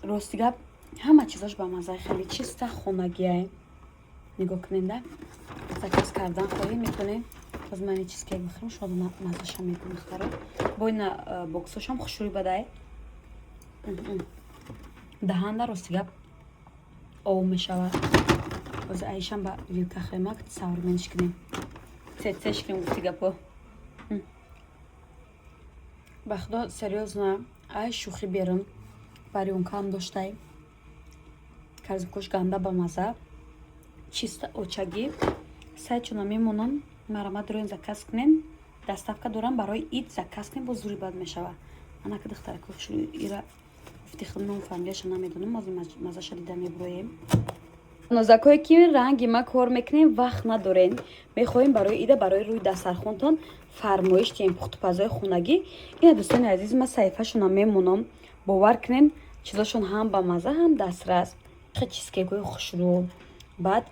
рости гап ҳама чизош ба маззаи хеле чиста хонагие. нигоҳ кунед, да заказ кардан хоҳӣ метавонед аз мани чизкек бихӯрем, шояд маззаша мекунад духтаро. бо ина боксошам хушрӯй бадай даҳанда рости гап ов мешавад. ҳозир айшам ба вилка хемак саврменш кунем. Цецеш кунем гуфти гапо. ба худо серьёзно ай шӯхӣ берам. Варёнкаам доштай. Карзикош ганда ба мазза. Чиста очагӣ. Сайчуна мемонам. Марама дорен заказ кунен. Доставка дорам барои ид заказ кунен бо зури бад мешава. Анака духтарака хушрӯ ира гуфти худам фамилияша намедонам. ҳозир маззаша дида меброем. нозакое ки ранги ма кор мекунем вақт надорен. мехоҳем барои ида барои рӯи дастархонтон фармоиш диҳем пухтупазои хонагӣ. ина дӯстони азизи ма саҳифашона мемонам. бовар кунем чизошон ҳам ба мазза ҳам дастрас. чизкекҳои хушрӯ. баъд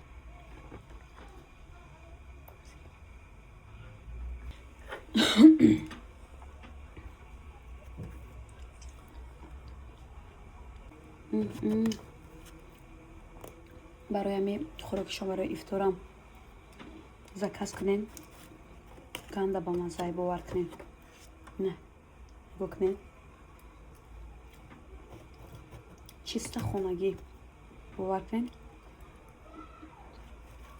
барои ҳамин хӯрокишон барои ифторам заказ кунем. ганда ба маззаи бовар кунем. не нигоҳ кунем. чиста хонагӣ бовар кунем.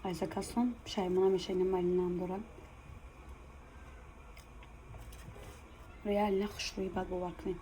ай заказтон пишаймон ҳамеша ина малинам дорам. реально хушрӯи бад бовар кунем.